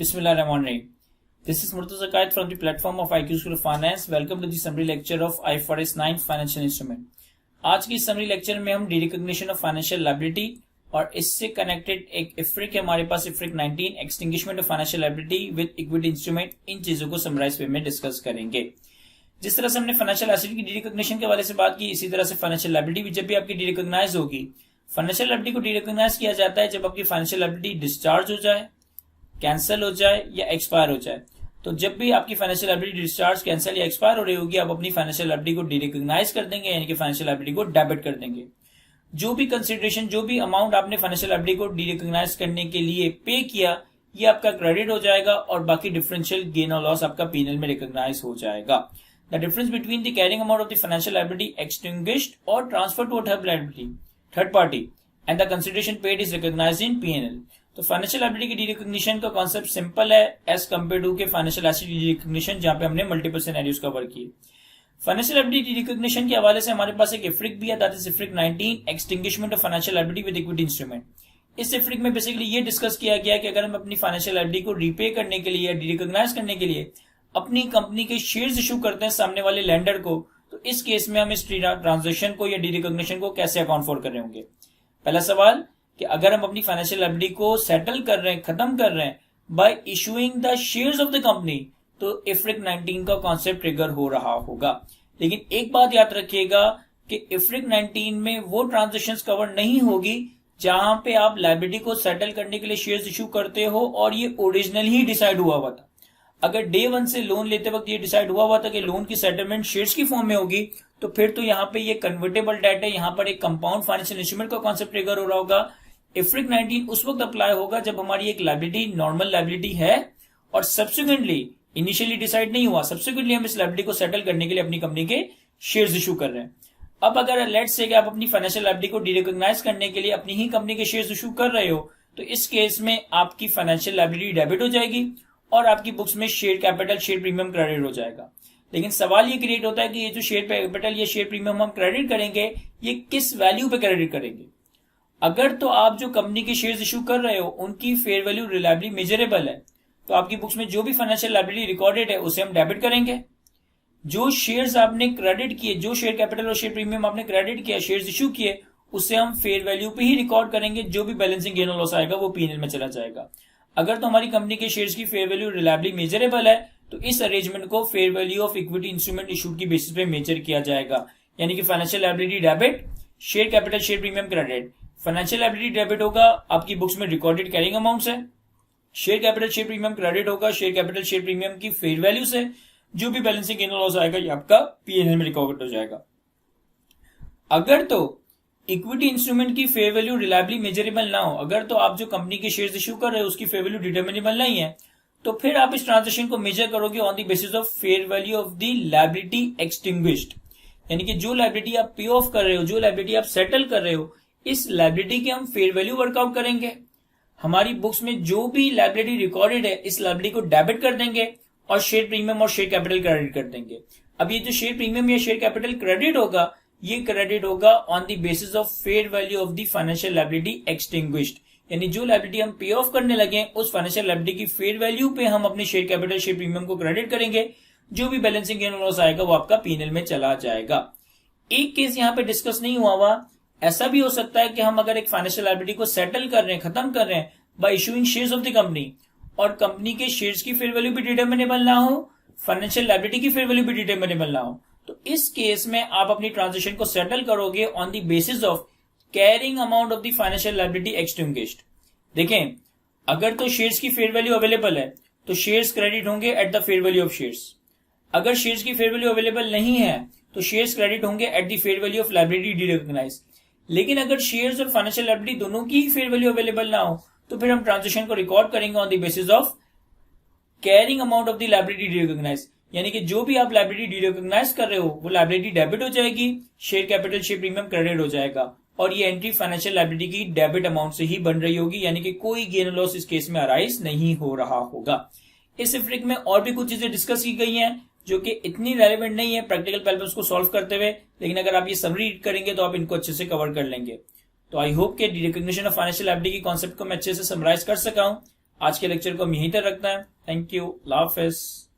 Bismillahirrahmanirrahim. This is Murtaza Qaid from the platform of IQ School of Finance. Welcome to the summary lecture of IFRS 9 Financial Instrument. आज की summary lecture में हम derecognition of financial liability और इससे connected एक IFRIC है हमारे पास IFRIC 19 extinguishment of financial liability with equity instrument, इन चीजों को summarize वे में discuss करेंगे. जिस तरह से हमने फाइनेंशियल एसेट की डिरेकग्निशन के हवाले से बात की, इसी तरह से फाइनेंशियल लायबिलिटी भी जब भी आपकी डिरेकग्नाइज होगी, फाइनेंशियल लायबिलिटी को डिरेकग्नाइज किया जाता है जब आपकी फाइनेंशियल लायबिलिटी डिस्चार्ज हो जाए, कैंसिल हो जाए या एक्सपायर हो जाए. तो जब भी आपकी फाइनेंशियल लायबिलिटी डिस्चार्ज, कैंसिल या एक्सपायर हो रही होगी, आप अपनी फाइनेंशियल लायबिलिटी को डिरेकग्नाइज कर देंगे, यानी कि फाइनेंशियल लायबिलिटी को डेबिट कर देंगे. जो भी कंसिडरेशन, जो भी अमाउंट आपने फाइनेंशियल लायबिलिटी को डिरेकग्नाइज करने के लिए पे किया, ये आपका क्रेडिट हो जाएगा और बाकी डिफरेंशियल गेन और लॉस आपका पीएनएल में रिकॉग्नाइज हो जाएगा. The difference between the carrying amount of the financial liability extinguished or transferred to a third party and the consideration paid is recognized in P&L. तो फाइनेंशियल लायबिलिटी की डिरेकग्निशन का concept simple है as compare to के financial asset डिरेकग्निशन, जहां पे हमने multiple scenarios cover किए. Financial liability डिरेकग्निशन के हवाले से हमारे पास एक IFRIC भी है, that is IFRIC 19 extinguishment of financial liability with equity instrument. इस IFRIC में बेसिकली ये डिस्कस किया गया कि अगर हम अपनी फाइनेंशियल लायबिलिटी को रीपे करने के लिए या डिरेकग्नाइज करने के लिए अपनी कंपनी के शेयर्स इशू करते हैं सामने वाले लेंडर को, तो इस केस में हम इस ट्रांजैक्शन को या डिरेकग्निशन को कैसे अकाउंट फॉर कर रहे होंगे. पहला सवाल कि अगर हम अपनी फाइनेंशियल लायबिलिटी को सेटल कर रहे हैं, खत्म कर रहे हैं bye issuing the shares of the company, तो IFRIC 19 का कॉन्सेप्ट ट्रिगर हो रहा होगा. लेकिन एक बात याद रखिएगा कि IFRIC 19 में वो ट्रांजेक्शन्स कवर नहीं होगी जहां पे आप लायबिलिटी को सेटल करने के लिए शेयर्स इशू करते हो और ये ओरिजिनल ही डिसाइड हुआ हुआ था. अगर डे वन से लोन लेते वक्त ये डिसाइड हुआ हुआ था कि लोन की सेटलमेंट शेयर्स की फॉर्म में होगी, तो फिर तो यहाँ पे ये कन्वर्टेबल डेट है, यहाँ पर एक कंपाउंड फाइनेंशियल इंस्ट्रूमेंट का कॉन्सेप्ट ट्रिगर हो रहा होगा. IFRIC 19 उस वक्त अप्लाई होगा जब हमारी एक लायबिलिटी नॉर्मल लायबिलिटी है और सब्सिक्वेंटली, इनिशियली डिसाइड नहीं हुआ, सब्सिक्वेंटली हम इस लायबिलिटी को सेटल करने के लिए अपनी कंपनी के शेयर्स इशू कर रहे हैं. अब अगर लेट्स से कि आप अपनी फाइनेंशियल लायबिलिटी को डिरेकग्नाइज करने के लिए अपनी ही कंपनी के शेयर्स इशू कर रहे हो, तो इस केस में आपकी फाइनेंशियल लायबिलिटी डेबिट हो जाएगी और आपकी बुक्स में share capital, share premium credit हो जाएगा. लेकिन सवाल ये क्रिएट होता है कि ये जो शेयर कैपिटल या शेयर प्रीमियम हम क्रेडिट करेंगे, ये किस वैल्यू पे क्रेडिट करेंगे. अगर तो आप जो कंपनी के शेयर्स इशू कर रहे हो उनकी फेयर वैल्यू रिलायबली मेजरेबल है, तो आपकी बुक्स में जो भी फाइनेंशियल लायबिलिटी रिकॉर्डेड है उसे हम डेबिट करेंगे. जो शेयर्स आपने क्रेडिट किए, जो शेयर कैपिटल और शेयर प्रीमियम आपने क्रेडिट किया, शेयर्स इशू किए, उसे हम फेयर वैल्यू पे ही रिकॉर्ड करेंगे. जो भी बैलेंसिंग गेन और लॉस आएगा वो पीएनएल में चला जाएगा. अगर तो हमारी कंपनी के शेयर्स की फेयर वैल्यू रिलायबली मेजरेबल है, तो इस अरेंजमेंट को fair value of equity instrument issued की बेसिस पे मेजर किया जाएगा. यानी कि financial liability debit, share capital, share premium credit. Financial liability debit होगा आपकी बुक्स में रिकॉर्डेड कैरिंग अमाउंट है, share capital, share premium credit होगा शेयर कैपिटल, शेयर प्रीमियम की फेयर वैल्यू से. जो भी बैलेंसिंग गेन और लॉस आएगा ये आपका पीएनएल में रिकॉर्ड हो जाएगा. अगर तो इक्विटी इंस्ट्रूमेंट की फेयर वैल्यू रिलायबली मेजरेबल ना हो, अगर तो आप जो कंपनी के शेयर्स इशू कर रहे हो उसकी फेयर वैल्यू डिटर्मिनेबल नहीं है, तो फिर आप इस ट्रांजेक्शन को मेजर करोगे on the basis of fair value of the liability extinguished. यानी कि जो लायबिलिटी आप पे ऑफ कर रहे हो, जो लायबिलिटी आप सेटल कर रहे हो, इस लायबिलिटी की हम फेयर वैल्यू वर्कआउट करेंगे. हमारी बुक्स में जो भी लायबिलिटी रिकॉर्डेड है इस लायबिलिटी को डेबिट कर देंगे और शेयर प्रीमियम और शेयर कैपिटल क्रेडिट कर देंगे. अब ये जो शेयर प्रीमियम या शेयर कैपिटल क्रेडिट होगा, ये क्रेडिट होगा on the basis of fair value of the financial liability extinguished. यानी जो लायबिलिटी हम पे ऑफ करने लगे उस फाइनेंशियल लायबिलिटी की फेयर वैल्यू पे हम अपने शेयर कैपिटल, शेयर प्रीमियम को क्रेडिट करेंगे. जो भी बैलेंसिंग गेन और लॉस आएगा वो आपका पीएनएल में चला जाएगा. एक केस यहाँ पे डिस्कस नहीं हुआ, ऐसा भी हो सकता है कि हम अगर एक फाइनेंशियल लायबिलिटी को सेटल कर रहे हैं, खत्म कर रहे हैं bye issuing shares of the company, और कंपनी के शेयर्स की फेयर वैल्यू भी डिटर्मिनेबल ना हो, फाइनेंशियल लायबिलिटी की फेयर वैल्यू भी डिटर्मिनेबल ना हो, तो इस केस में आप अपनी ट्रांजेक्शन को सेटल करोगे on the basis of carrying amount of the financial liability extinguished. देखें, अगर तो शेयर्स की फेयर वैल्यू अवेलेबल है तो शेयर्स क्रेडिट होंगे at the fair value of shares. अगर शेयर्स की फेयर वैल्यू अवेलेबल नहीं है तो शेयर्स क्रेडिट होंगे at the fair value of liability derecognise. लेकिन अगर शेयर्स और फाइनेंशियल लायबिलिटी दोनों की फेयर वैल्यू अवेलेबल ना हो, तो फिर हम ट्रांजेक्शन को रिकॉर्ड करेंगे on the basis of carrying amount of the liability derecognise. यानी कि जो भी आप लायबिलिटी डिरेकग्नाइज कर रहे हो वो लायबिलिटी डेबिट हो जाएगी, share capital, share premium credit हो जाएगा, और ये एंट्री फाइनेंशियल लायबिलिटी की डेबिट अमाउंट से ही बन रही होगी. यानी कि कोई गेन लॉस इस केस में अराइज नहीं हो रहा होगा. इस IFRIC में और भी कुछ चीजें डिस्कस की गई हैं जो कि इतनी रेलेवेंट नहीं है प्रैक्टिकल प्रॉब्लम्स को सॉल्व करते हुए, लेकिन अगर आप ये समरी रीड करेंगे तो आप इनको अच्छे से कवर कर लेंगे. तो आई होप कि डिरेकग्निशन ऑफ फाइनेंशियल लायबिलिटी की कॉन्सेप्ट को मैं अच्छे से समराइज कर सका हूं. आज के लेक्चर को हम यहीं तक रखते हैं। Thank you, Allah Hafiz.